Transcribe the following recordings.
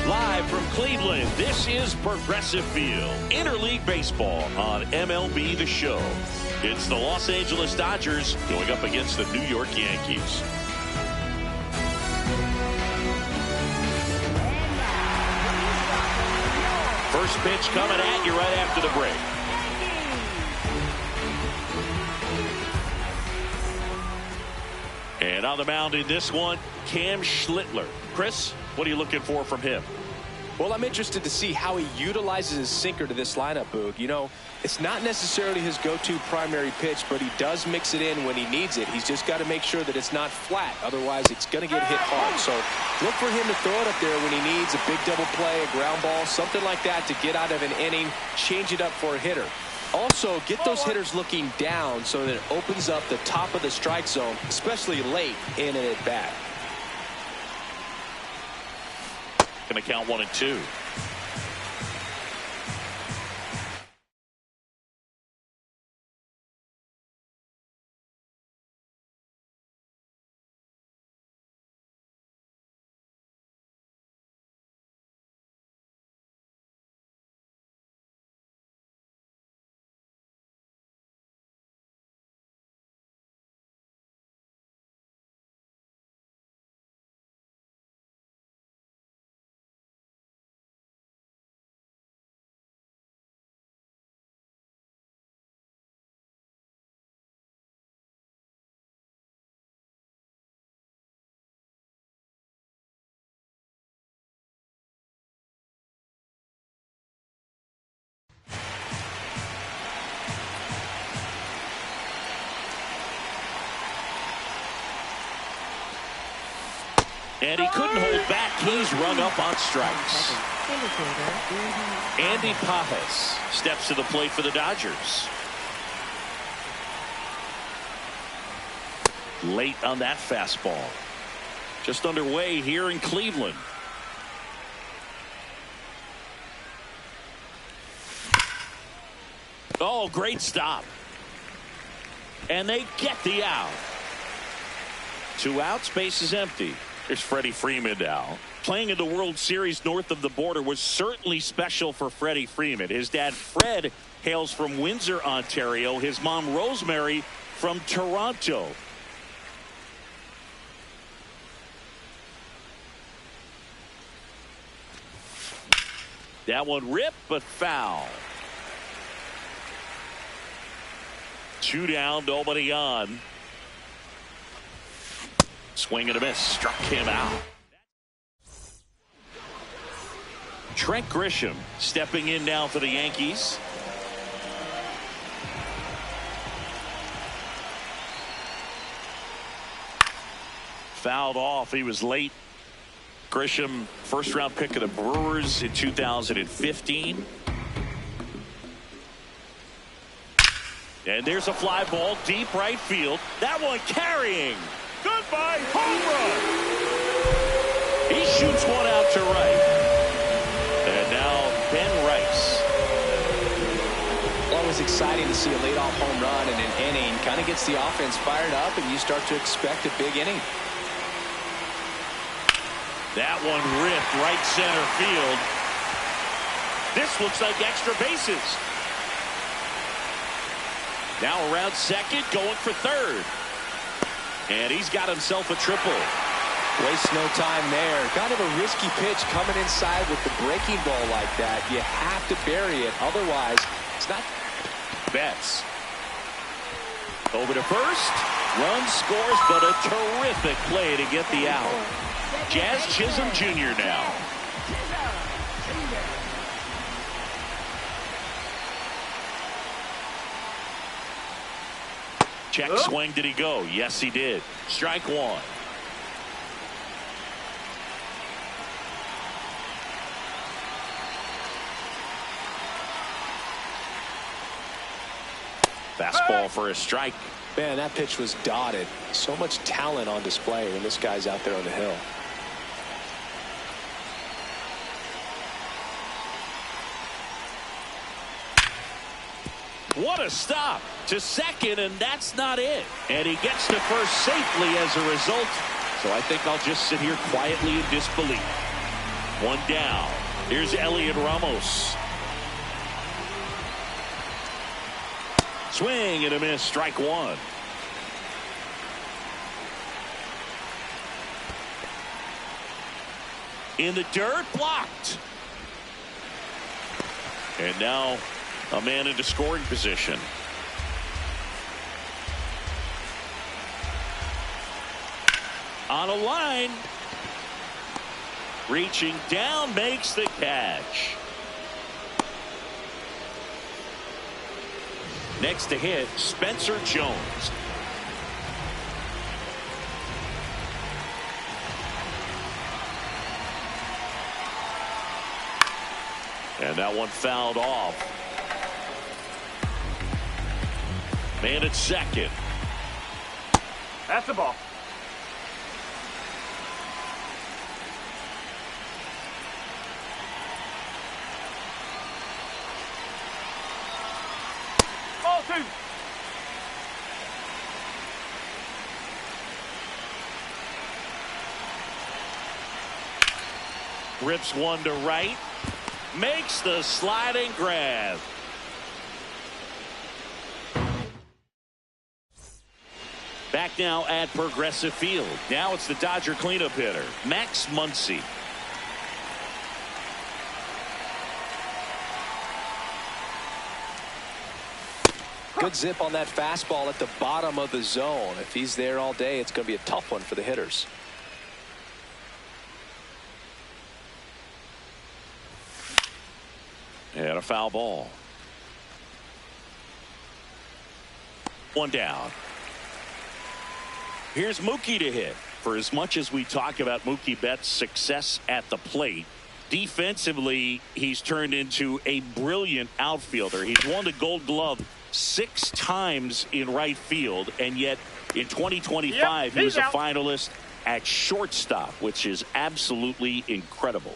Live from Cleveland, this is Progressive Field, interleague baseball on MLB The Show. It's the Los Angeles Dodgers going up against the New York Yankees. First pitch coming at you right after the break. And on the mound in this one, Cam Schlittler. Chris, what are you looking for from him? Well, I'm interested to see how he utilizes his sinker to this lineup, Boog. You know, it's not necessarily his go-to primary pitch, but he does mix it in when he needs it. He's just got to make sure that it's not flat. Otherwise, it's going to get hit hard. So look for him to throw it up there when he needs a big double play, a ground ball, something like that to get out of an inning, change it up for a hitter. Also, get those hitters looking down so that it opens up the top of the strike zone, especially late in an at-bat. Going to count 1-2. And he couldn't hold back. He's rung up on strikes. Andy Pages steps to the plate for the Dodgers. Late on that fastball. Just underway here in Cleveland. Oh, great stop. And they get the out. 2 outs, base is empty. Here's Freddie Freeman now. Playing in the World Series north of the border was certainly special for Freddie Freeman. His dad, Fred, hails from Windsor, Ontario. His mom, Rosemary, from Toronto. That one ripped, but foul. 2 down, nobody on. Swing and a miss, struck him out. Trent Grisham stepping in now for the Yankees. Fouled off, he was late. Grisham, first round pick of the Brewers in 2015. And there's a fly ball deep right field. That one carrying. Goodbye, home run. He shoots one out to right. And now Ben Rice. Always exciting to see a leadoff home run in an inning. Kind of gets the offense fired up, and you start to expect a big inning. That one ripped right center field. This looks like extra bases. Now around second, going for third. And he's got himself a triple. Waste no time there. Kind of a risky pitch coming inside with the breaking ball like that. You have to bury it. Otherwise, it's not. Betts. Over to first. Run scores, but a terrific play to get the out. Jazz Chisholm Jr. now. Check swing. Did he go? Yes, he did. Strike one. Fastball for a strike. Man, that pitch was dotted. So much talent on display when this guy's out there on the hill. What a stop to second, and that's not it. And he gets to first safely as a result. So I think I'll just sit here quietly in disbelief. One down. Here's Elliot Ramos. Swing and a miss. Strike one. In the dirt, blocked. And now a man into scoring position. On a line. Reaching down, makes the catch. Next to hit, Spencer Jones. And that one fouled off. Man at second. That's the ball. Ball two. Rips one to right. Makes the sliding grab. Back now at Progressive Field. Now it's the Dodger cleanup hitter, Max Muncy. Good zip on that fastball at the bottom of the zone. If he's there all day, it's going to be a tough one for the hitters. And a foul ball. One down. Here's Mookie to hit. For as much as we talk about Mookie Betts' success at the plate, defensively, he's turned into a brilliant outfielder. He's won the Gold Glove 6 times in right field, and yet in 2025 he was a finalist at shortstop, which is absolutely incredible.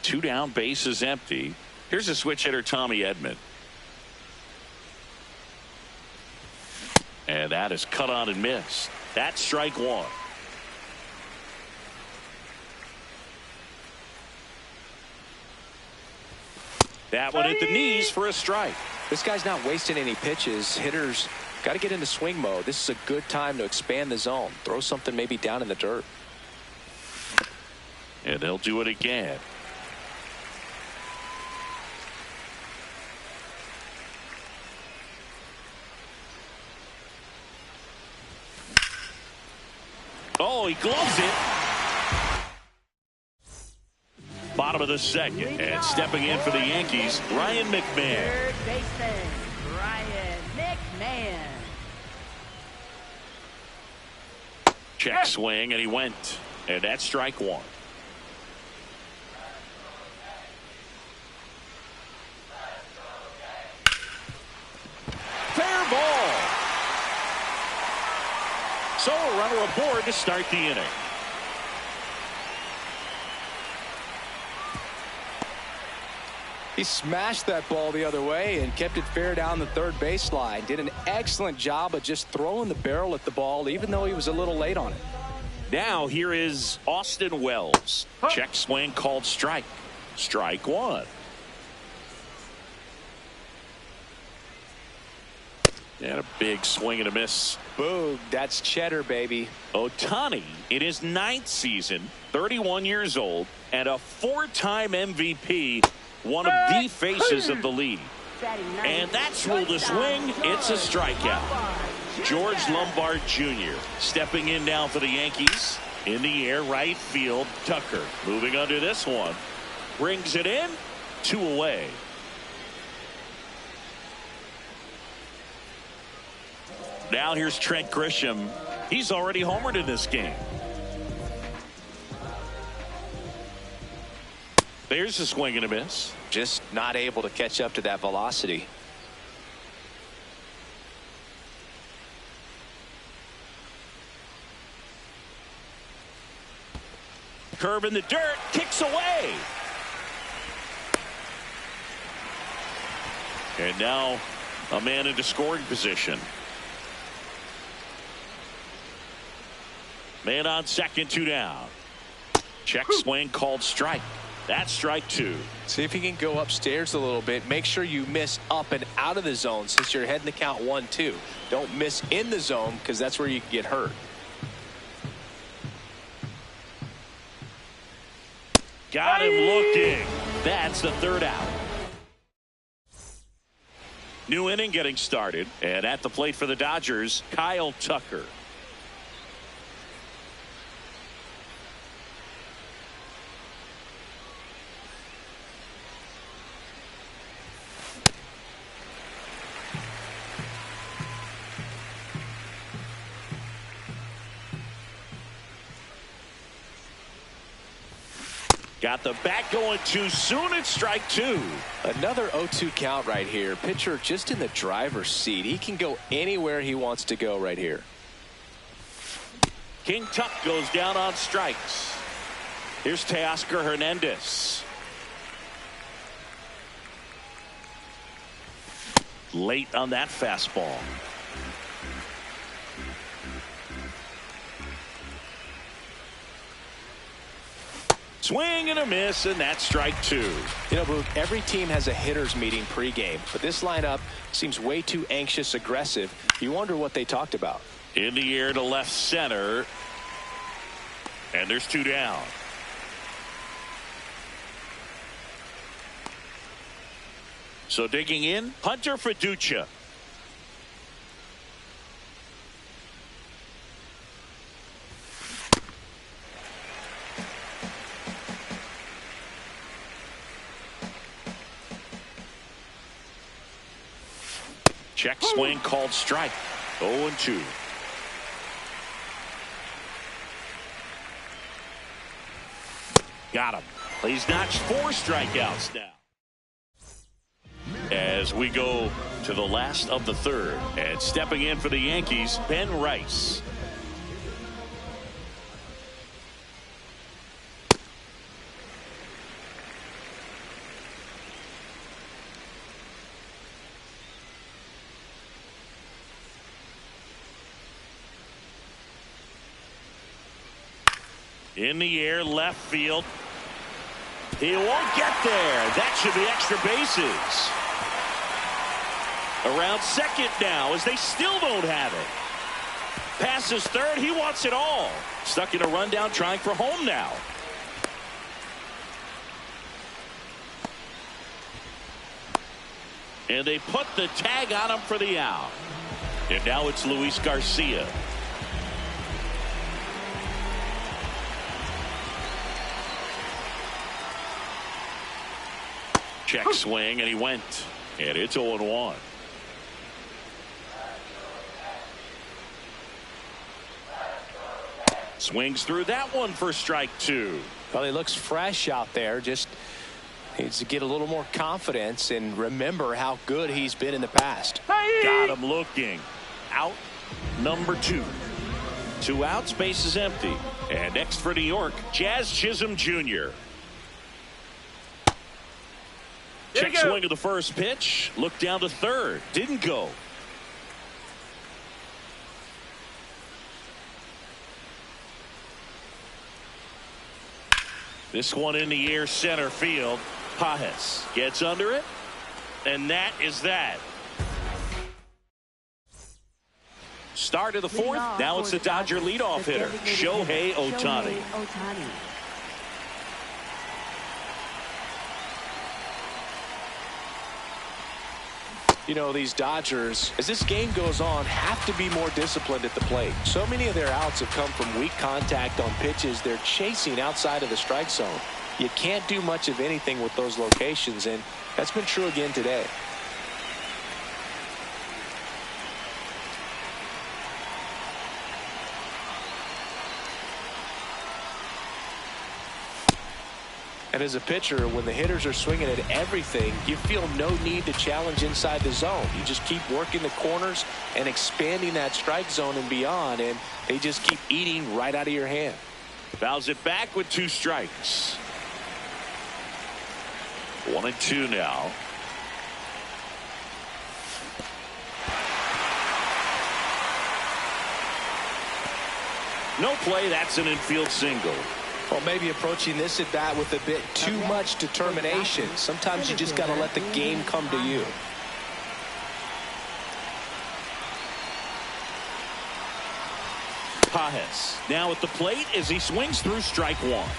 2 down, bases empty. Here's a switch hitter, Tommy Edman. And that is cut on and missed. That's strike one. That one at the knees for a strike. This guy's not wasting any pitches. Hitters got to get into swing mode. This is a good time to expand the zone. Throw something maybe down in the dirt. And they'll do it again. Oh, he gloves it. Bottom of the second, and stepping in for the Yankees, Ryan McMahon. Third baseman, Ryan McMahon. Check swing, and he went. And that's strike one. Fair ball. So a runner aboard to start the inning. He smashed that ball the other way and kept it fair down the third baseline. Did an excellent job of just throwing the barrel at the ball, even though he was a little late on it. Now here is Austin Wells. Check swing called strike. Strike one. And a big swing and a miss. Boog, that's cheddar, baby. Ohtani in his 9th season, 31 years old, and a 4-time MVP, one of the faces of the league. And that's ruled a swing. It's a strikeout. George Lombard Jr. stepping in now for the Yankees. In the air, right field. Tucker moving under this one. Brings it in. 2 away. Now here's Trent Grisham. He's already homered in this game. There's a swing and a miss. Just not able to catch up to that velocity. Curve in the dirt, kicks away. And now a man into scoring position. Man on second, 2 down. Check swing called strike. That's strike two. See if you can go upstairs a little bit. Make sure you miss up and out of the zone since you're heading to count 1-2. Don't miss in the zone because that's where you can get hurt. Got him looking. That's the third out. New inning getting started. And at the plate for the Dodgers, Kyle Tucker. Got the bat going too soon. It's strike two. Another 0-2 count right here. Pitcher just in the driver's seat. He can go anywhere he wants to go right here. King Tuck goes down on strikes. Here's Teoscar Hernandez. Late on that fastball. Swing and a miss, and that's strike two. You know, Boog, every team has a hitters meeting pregame, but this lineup seems way too anxious, aggressive. You wonder what they talked about. In the air to left center. And there's two down. So digging in, Hunter Fiducia. Check swing called strike. 0-2. Got him. He's notched 4 strikeouts now. As we go to the last of the third, and stepping in for the Yankees, Ben Rice. In the air, left field. He won't get there. That should be extra bases. Around second now as they still don't have it. Passes third. He wants it all. Stuck in a rundown trying for home now. And they put the tag on him for the out. And now it's Luis Garcia. Check swing, and he went. And it's 0-1. Swings through that one for strike two. Well, he looks fresh out there. Just needs to get a little more confidence and remember how good he's been in the past. Hey! Got him looking. Out number 2. 2 outs, base is empty. And next for New York, Jazz Chisholm Jr. Check swing of the first pitch. Look down to third. Didn't go. This one in the air center field. Pages gets under it. And that is that. Start of the fourth. Now it's the Dodger leadoff hitter, Shohei Ohtani. You know, these Dodgers, as this game goes on, have to be more disciplined at the plate. So many of their outs have come from weak contact on pitches they're chasing outside of the strike zone. You can't do much of anything with those locations, and that's been true again today. And as a pitcher, when the hitters are swinging at everything, you feel no need to challenge inside the zone. You just keep working the corners and expanding that strike zone and beyond, and they just keep eating right out of your hand. Fouls it back with 2 strikes. 1-2 now. No play. That's an infield single. Well, maybe approaching this at bat with a bit too much determination. Sometimes you just got to let the game come to you. Pages now at the plate as he swings through strike one.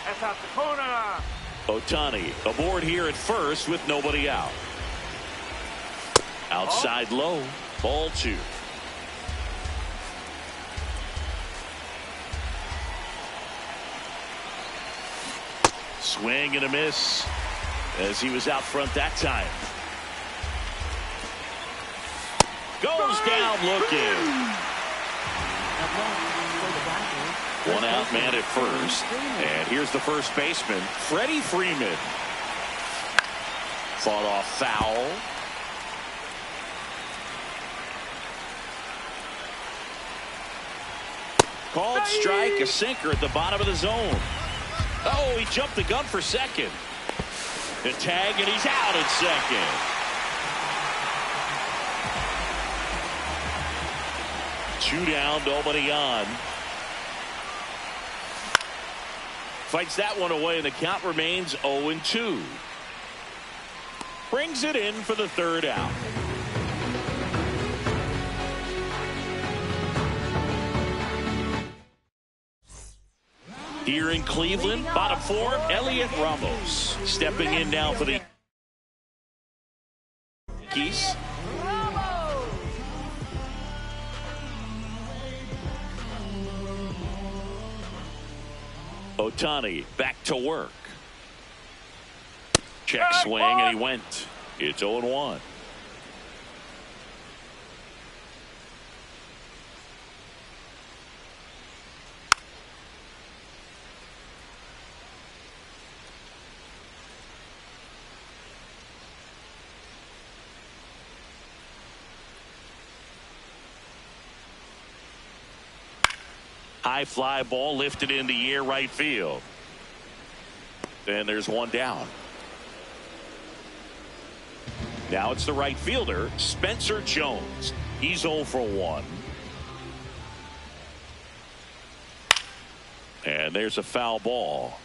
That's out the corner. Ohtani aboard here at first with nobody out. Outside low, ball two. Swing and a miss as he was out front that time. Goes down looking. One out man at first. And here's the first baseman, Freddie Freeman. Fought off foul. Called strike, a sinker at the bottom of the zone. Oh, he jumped the gun for second. The tag, and he's out at second. Two down, nobody on. Fights that one away, and the count remains 0-2. Brings it in for the third out. Here in Cleveland, bottom four, Elliot Ramos stepping in now for the Yankees. Ohtani back to work. Check swing, and he went. It's 0-1. High fly ball lifted in the air right field. Then there's one down. Now it's the right fielder, Spencer Jones. He's 0 for 1. And there's a foul ball.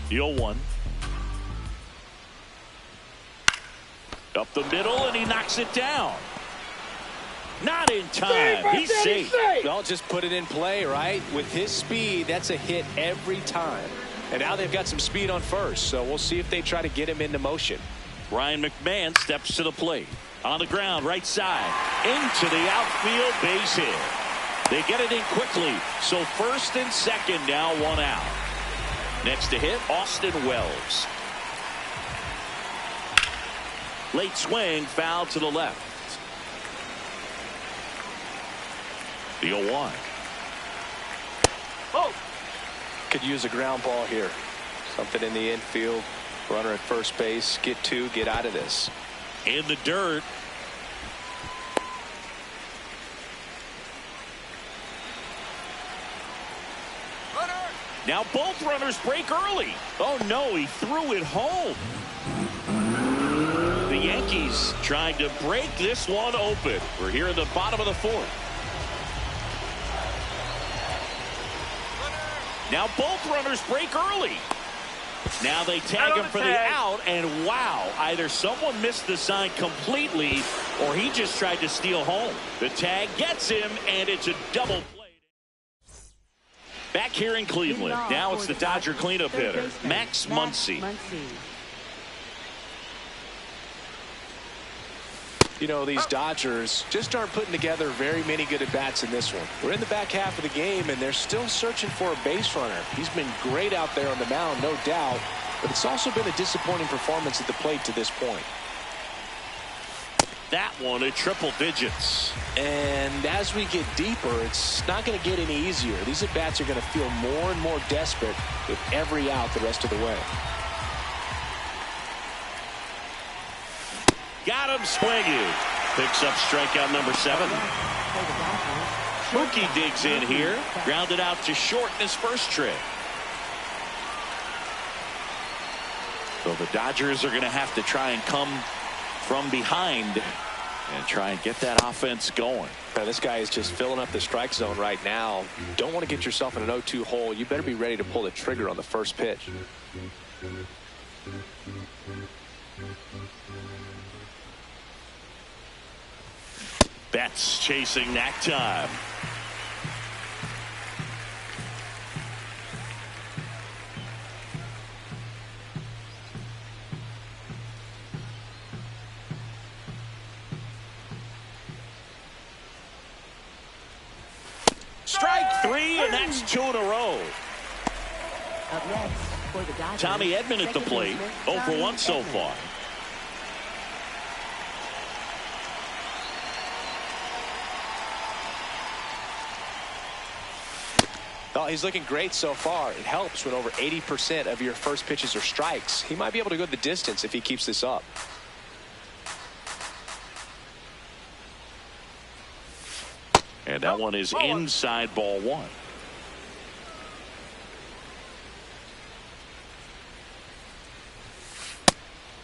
The 0-1. Up the middle, and he knocks it down. Not in time. He's safe. Well, just put it in play, right? With his speed, that's a hit every time. And now they've got some speed on first, so we'll see if they try to get him into motion. Ryan McMahon steps to the plate. On the ground, right side. Into the outfield, base hit. They get it in quickly, so first and second now, one out. Next to hit, Austin Wells. Late swing, foul to the left. The 0-1. Oh, Could use a ground ball here. Something in the infield. Runner at first base. Get two, get out of this. In the dirt. Now both runners break early. Oh no, he threw it home. The Yankees trying to break this one open. We're here in the bottom of the fourth. Now both runners break early. Now they tag him for the out, and wow, either someone missed the sign completely or he just tried to steal home. The tag gets him, and it's a double play. Back here in Cleveland, now it's the Dodger cleanup hitter, Max Muncy. You know, these Dodgers just aren't putting together very many good at-bats in this one. We're in the back half of the game, and they're still searching for a base runner. He's been great out there on the mound, no doubt, but it's also been a disappointing performance at the plate to this point. That one at triple digits. And as we get deeper, it's not going to get any easier. These at-bats are going to feel more and more desperate with every out the rest of the way. Got him swinging. Picks up strikeout number 7. Mookie digs in here. Grounded out to short in his first trip. So the Dodgers are going to have to try and come from behind and try and get that offense going. Now, this guy is just filling up the strike zone right now. Don't want to get yourself in an 0-2 hole. You better be ready to pull the trigger on the first pitch. Betts chasing that time. Strike three, and that's 2 in a row. Up next for the Dodgers, Tommy Edman at the plate. 0 for 1 so far. Well, he's looking great so far. It helps when over 80% of your first pitches are strikes. He might be able to go the distance if he keeps this up. And that one is inside ball 1.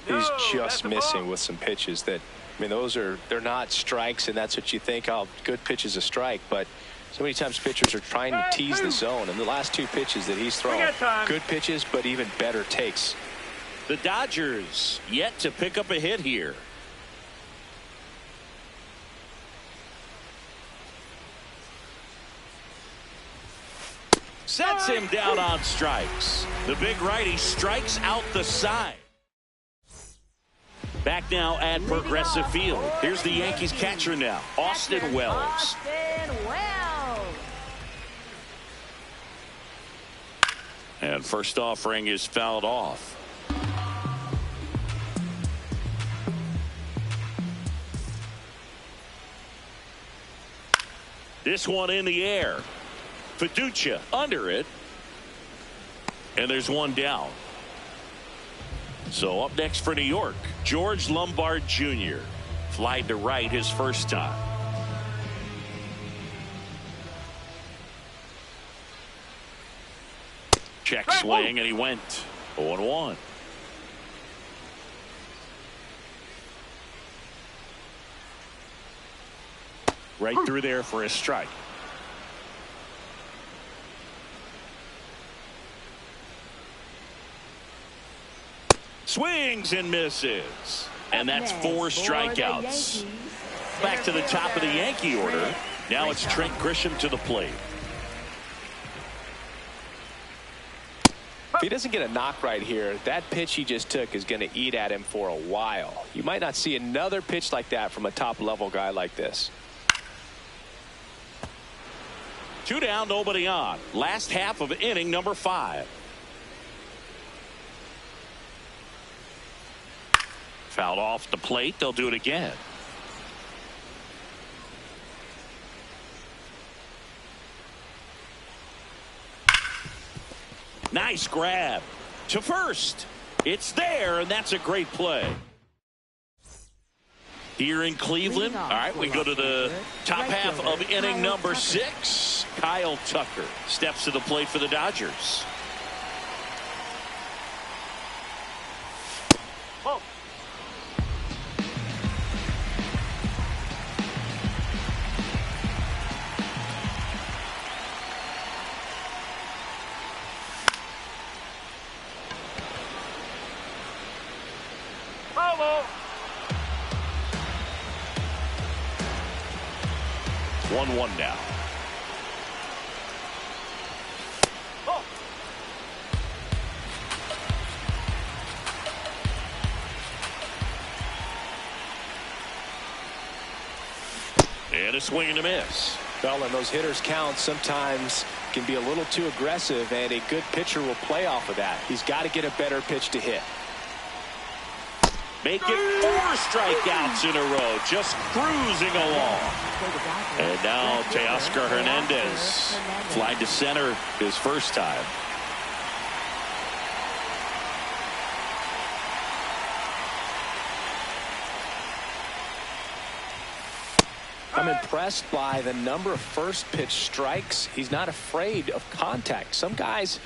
He's just missing with some pitches that, I mean, they're not strikes, and that's what you think, oh, good pitch is a strike, but so many times pitchers are trying to tease the zone, and the last 2 pitches that he's thrown, good pitches, but even better takes. The Dodgers yet to pick up a hit here. Sets him down on strikes. The big righty strikes out the side. Back now at Progressive Field. Here's the Yankees catcher now, Austin Wells. Austin Wells. And first offering is fouled off. This one in the air. Fiducia under it. And there's one down. So up next for New York, George Lombard Jr. Flied to right his first time. Check swing, and he went 0-1. Right through there for a strike. Swings and misses. And that's 4 strikeouts. Back to the top of the Yankee order. Now it's Trent Grisham to the plate. If he doesn't get a knock right here, that pitch he just took is going to eat at him for a while. You might not see another pitch like that from a top-level guy like this. 2 down, nobody on. Last half of inning number 5. Fouled off the plate. They'll do it again. Nice grab to first. It's there, and that's a great play. Here in Cleveland. All right, we go to the top half of inning number 6. Kyle Tucker steps to the plate for the Dodgers. Bravo. 1-1 now. And a swing and a miss. Well, and those hitters count sometimes can be a little too aggressive, and a good pitcher will play off of that. He's got to get a better pitch to hit. Make it 4 strikeouts in a row, just cruising along. And now Teoscar Hernandez flied to center his first time. I'm impressed by the number of first pitch strikes. He's not afraid of contact. Some guys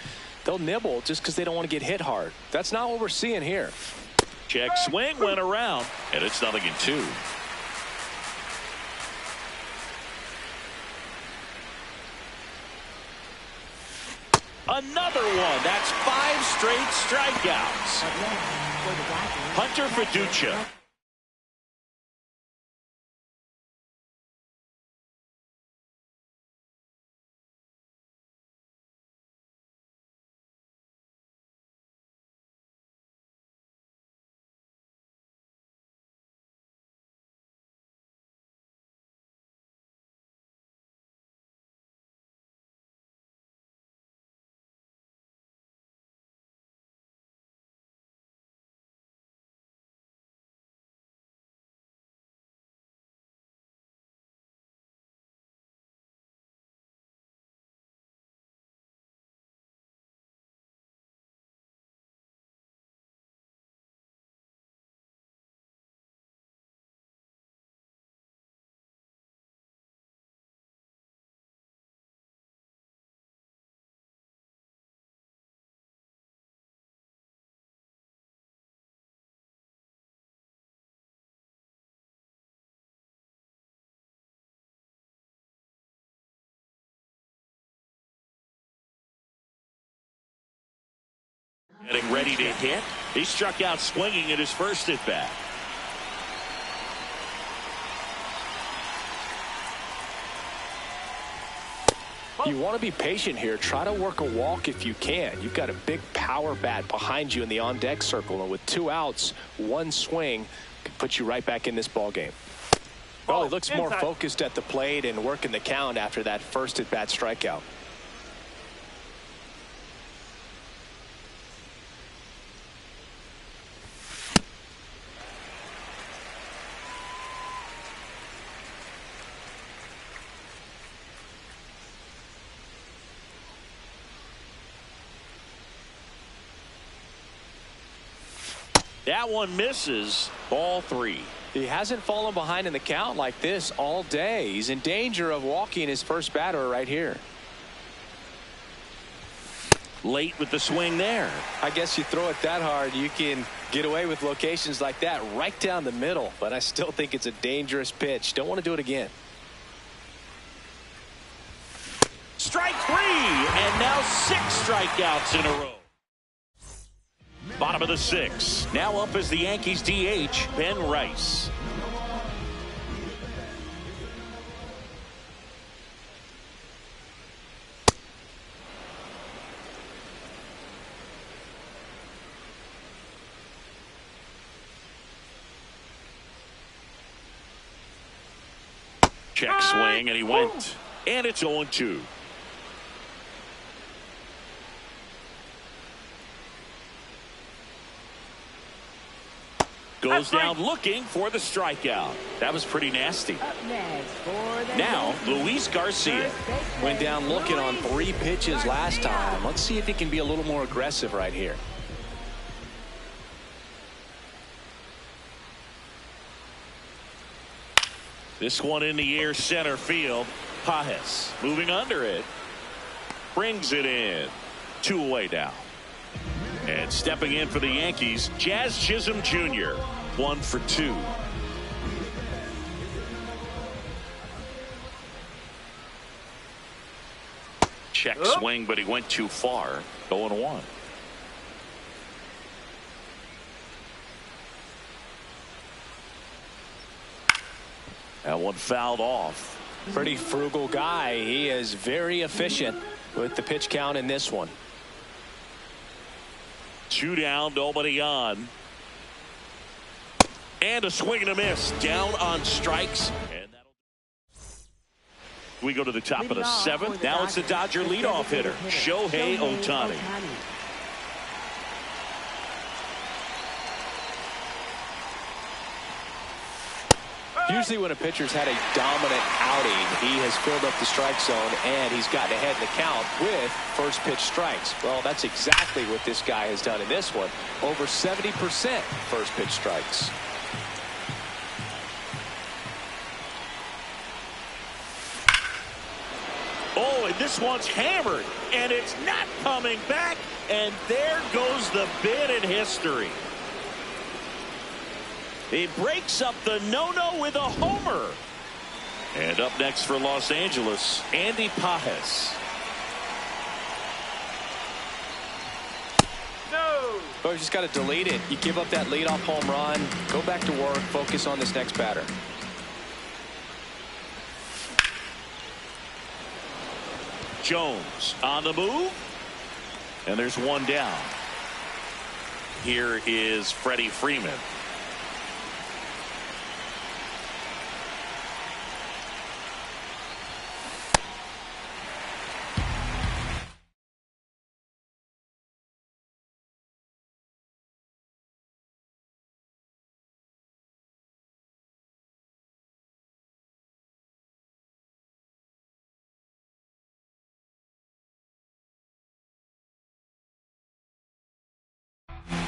They'll nibble just because they don't want to get hit hard. That's not what we're seeing here. Check swing went around, and it's 0-2. Another one. That's 5 straight strikeouts. Up next for the Dodgers. Hunter Fiducia. Getting ready to hit. He struck out swinging at his first at bat. You want to be patient here. Try to work a walk if you can. You've got a big power bat behind you in the on-deck circle, and with 2 outs, 1 swing can put you right back in this ball game. Well, he looks more focused at the plate and working the count after that first at-bat strikeout. That one misses. Ball 3. He hasn't fallen behind in the count like this all day. He's in danger of walking his first batter right here. Late with the swing there. I guess you throw it that hard, you can get away with locations like that right down the middle. But I still think it's a dangerous pitch. Don't want to do it again. Strike 3. And now 6 strikeouts in a row. Bottom of the 6th. Now up as the Yankees DH, Ben Rice. Check swing, and he went. And it's 0-2. Goes down looking for the strikeout. That was pretty nasty. Up next for the Now, Yankees. Luis Garcia. Went down looking on 3 pitches last time. Let's see if he can be a little more aggressive right here. This one in the air center field. Pages moving under it. Brings it in. 2 away now. And stepping in for the Yankees, Jazz Chisholm Jr. 1 for 2. Check swing, but he went too far. 0-1. That one fouled off. Pretty frugal guy. He is very efficient with the pitch count in this one. 2 down, nobody on. And a swing and a miss. Down on strikes. And we go to the top of the 7th. Now it's the Dodger leadoff hitter, Shohei Ohtani. Usually when a pitcher's had a dominant outing, he has filled up the strike zone and he's gotten ahead in the count with first pitch strikes. Well, that's exactly what this guy has done in this one. Over 70% first pitch strikes. Oh, and this one's hammered, and it's not coming back, and there goes the bid in history. He breaks up the no-no with a homer. And up next for Los Angeles, Andy Pages. No. Oh, you just got to delete it. You give up that leadoff home run, go back to work, focus on this next batter. Jones on the move, and there's one down. Here is Freddie Freeman.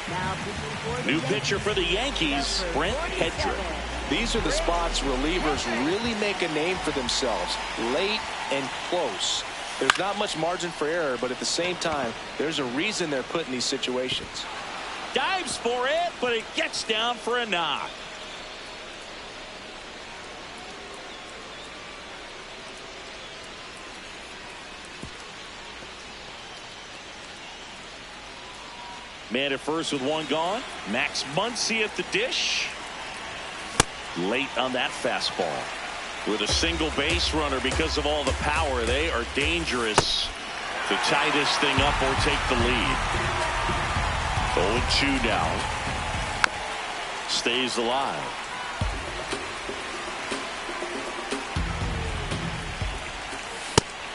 Now pitching for the New pitcher for the Yankees, Brent Hedrick. These are the spots relievers really make a name for themselves, late and close. There's not much margin for error, but at the same time, there's a reason they're put in these situations. Dives for it, but it gets down for a knock. Man at first with one gone. Max Muncy at the dish. Late on that fastball. With a single base runner because of all the power, they are dangerous to tie this thing up or take the lead. 0-2 now. Stays alive.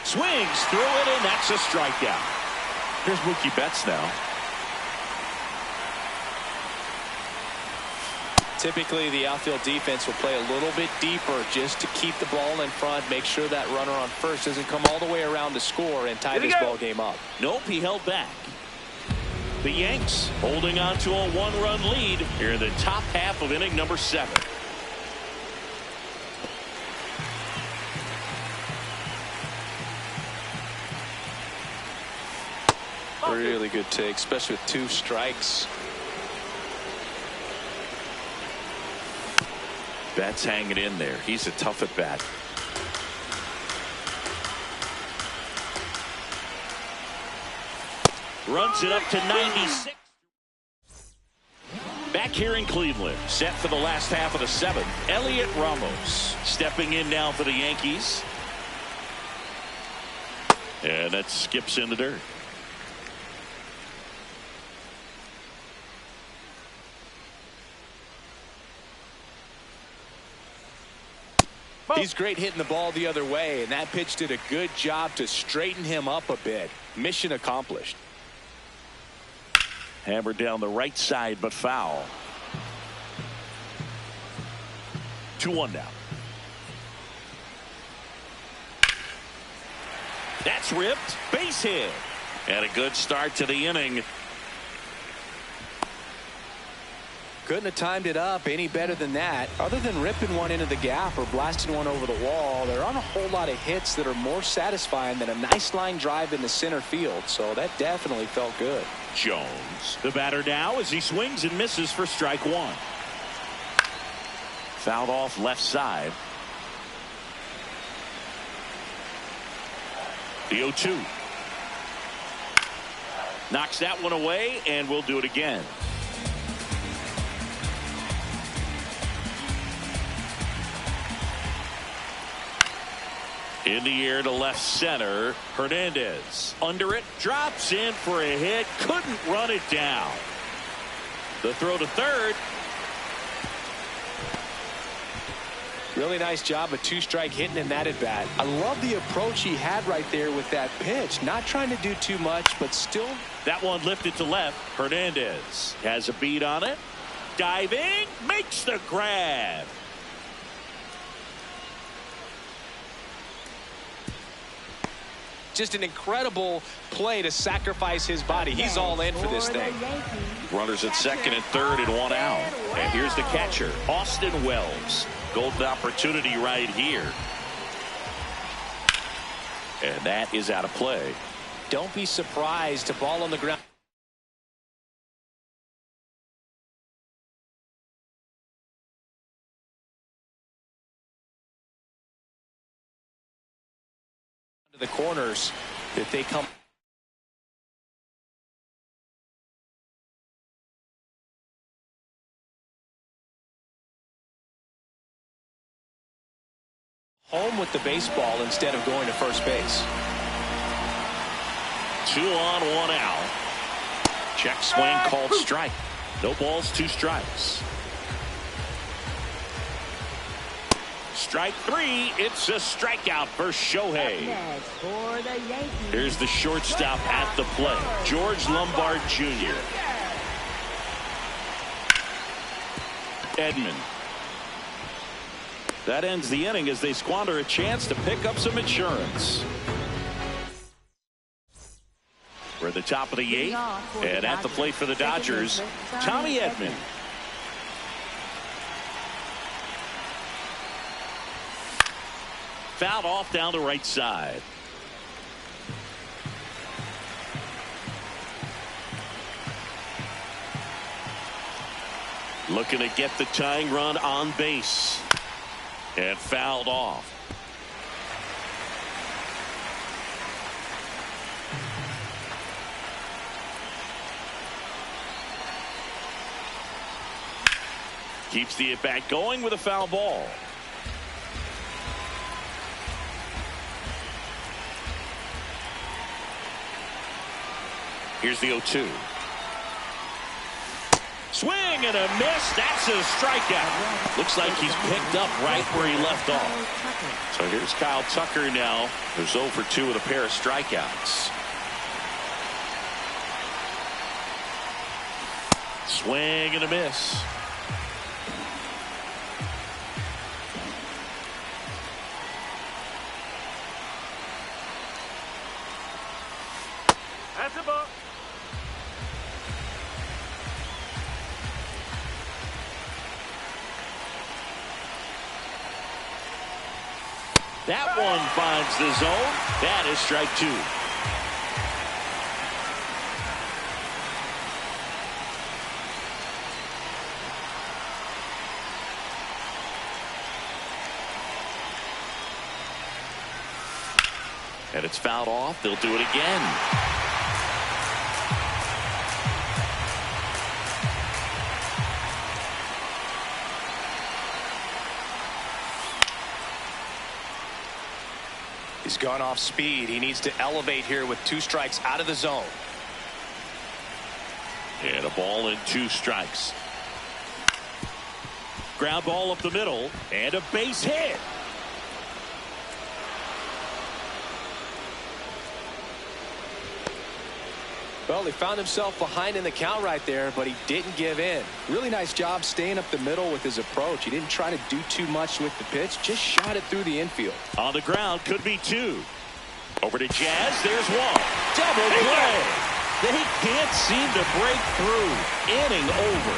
Swings through it, and that's a strikeout. Here's Mookie Betts now. Typically, the outfield defense will play a little bit deeper just to keep the ball in front, make sure that runner on first doesn't come all the way around to score and tie this ball game up. Nope, he held back. The Yanks holding on to a one-run lead here in the top half of inning number 7. Really good take, especially with 2 strikes. Betts hanging in there. He's a tough at bat. Runs it up to 96. Back here in Cleveland, set for the last half of the 7th. Elliot Ramos stepping in now for the Yankees. And that skips in the dirt. He's great hitting the ball the other way, and that pitch did a good job to straighten him up a bit. Mission accomplished. Hammered down the right side, but foul. 2-1 now. That's ripped. Base hit. And a good start to the inning. Couldn't have timed it up any better than that. Other than ripping one into the gap or blasting one over the wall, there aren't a whole lot of hits that are more satisfying than a nice line drive in the center field. So that definitely felt good. Jones, the batter now as he swings and misses for strike 1. Fouled off left side. The 0-2. Knocks that one away, and we'll do it again. In the air to left center. Hernandez under it, drops in for a hit, couldn't run it down. The throw to third. Really nice job of 2-strike hitting in that at bat. I love the approach he had right there with that pitch. Not trying to do too much, but still. That one lifted to left. Hernandez has a beat on it. Diving, makes the grab. Just an incredible play to sacrifice his body. He's all in for this thing. Runners at second and third and 1 out. And here's the catcher, Austin Wells. Golden opportunity right here. And that is out of play. Don't be surprised to ball on the ground. To the corners that they come. Home with the baseball instead of going to first base. 2 on, 1 out. Check swing called strike. No balls, 2 strikes. Strike 3. It's a strikeout for Shohei. Next for the Yankees. Here's the shortstop at the plate, George Lombard Jr. Edman. That ends the inning as they squander a chance to pick up some insurance. We're at the top of the 8th, and at the plate for the Dodgers, Tommy Edman. Fouled off down the right side. Looking to get the tying run on base. And fouled off. Keeps the at-bat going with a foul ball. Here's the 0-2. Swing and a miss. That's a strikeout. Looks like he's picked up right where he left off. So here's Kyle Tucker now, who's 0 for 2 with a pair of strikeouts. Swing and a miss. That's a ball. That one finds the zone. That is strike 2. And it's fouled off. They'll do it again. He's gone off speed. He needs to elevate here with 2 strikes out of the zone. And a ball and 2 strikes. Ground ball up the middle and a base hit. Well, he found himself behind in the count right there, but he didn't give in. Really nice job staying up the middle with his approach. He didn't try to do too much with the pitch, just shot it through the infield. On the ground, could be 2. Over to Jazz, there's 1. Double play. They can't seem to break through. Inning over.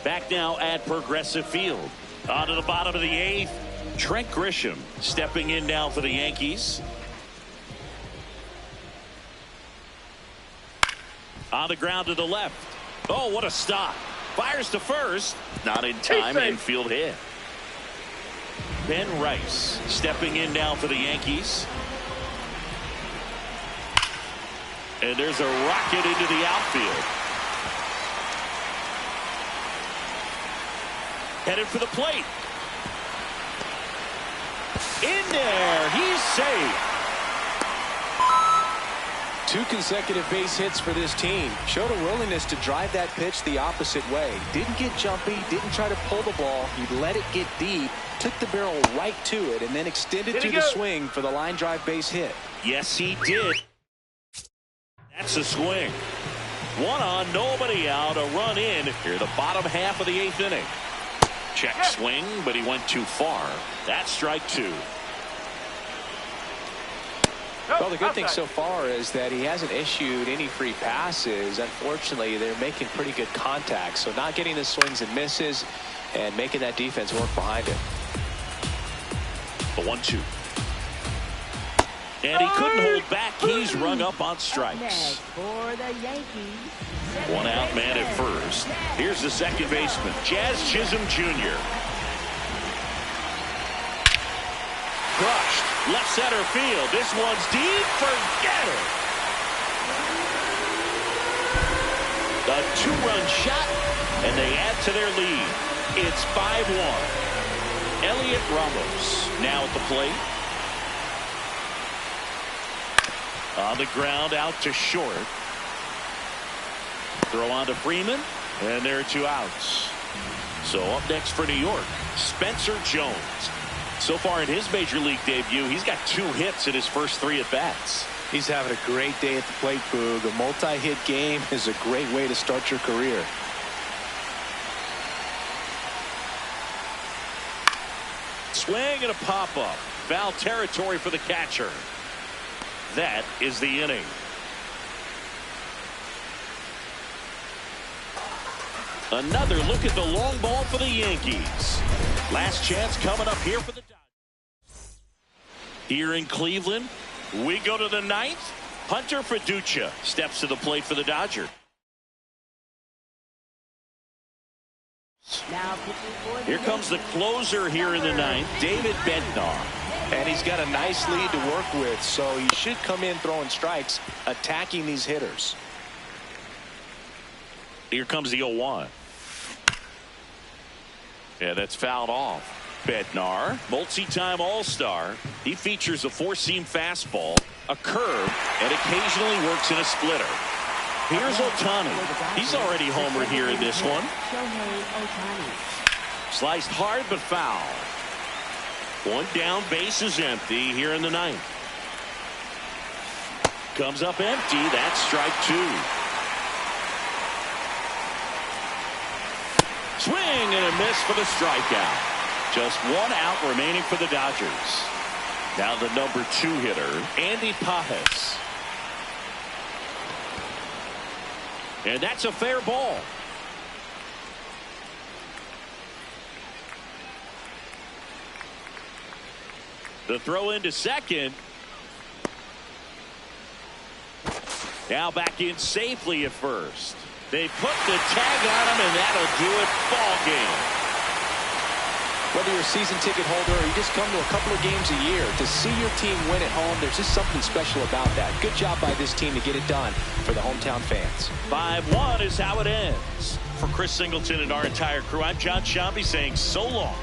Back now at Progressive Field. On to the bottom of the 8th. Trent Grisham stepping in now for the Yankees. On the ground to the left. Oh, what a stop. Fires to first. Not in time. Infield hit. Ben Rice stepping in now for the Yankees. And there's a rocket into the outfield. Headed for the plate. In there. He's safe. 2 consecutive base hits for this team. Showed a willingness to drive that pitch the opposite way. Didn't get jumpy, didn't try to pull the ball. He let it get deep, took the barrel right to it, and then extended through the swing for the line drive base hit. Yes, he did. That's a swing. 1 on, nobody out, a run in here, the bottom half of the 8th inning. Check swing, but he went too far. That's strike 2. Well, the good thing so far is that he hasn't issued any free passes. Unfortunately, they're making pretty good contact, so not getting the swings and misses and making that defense work behind it. The 1-2. And he couldn't hold back. He's rung up on strikes. Next for the Yankees. One out man at first. Here's the second baseman, Jazz Chisholm Jr. Crushed. Left center field. This one's deep. Forget it. A 2-run shot, and they add to their lead. It's 5-1. Elliot Ramos now at the plate. On the ground, out to short. Throw on to Freeman, and there are 2 outs. So up next for New York, Spencer Jones. So far in his major league debut, he's got 2 hits in his first 3 at-bats. He's having a great day at the plate, Boog. A multi-hit game is a great way to start your career. Swing and a pop-up. Foul territory for the catcher. That is the inning. Another look at the long ball for the Yankees. Last chance coming up here for the Dodgers. Here in Cleveland, we go to the 9th. Hunter Fiducia steps to the plate for the Dodgers. Now pitching for the Here comes the closer here in the 9th, David Bednar. And he's got a nice lead to work with, so he should come in throwing strikes, attacking these hitters. Here comes the 0-1. Yeah, that's fouled off. Bednar, multi-time All-Star. He features a 4-seam fastball, a curve, and occasionally works in a splitter. Here's Ohtani. He's already homered here in this one. Sliced hard but foul. 1 down, base is empty here in the 9th. Comes up empty. That's strike 2. Swing and a miss for the strikeout. Just 1 out remaining for the Dodgers. Now the number 2 hitter, Andy Pages. And that's a fair ball. The throw into second. Now back in safely at first. They put the tag on him, and that'll do it. Ball game. Whether you're a season ticket holder or you just come to a couple of games a year, to see your team win at home, there's just something special about that. Good job by this team to get it done for the hometown fans. 5-1 is how it ends. For Chris Singleton and our entire crew, I'm John Shambi saying so long.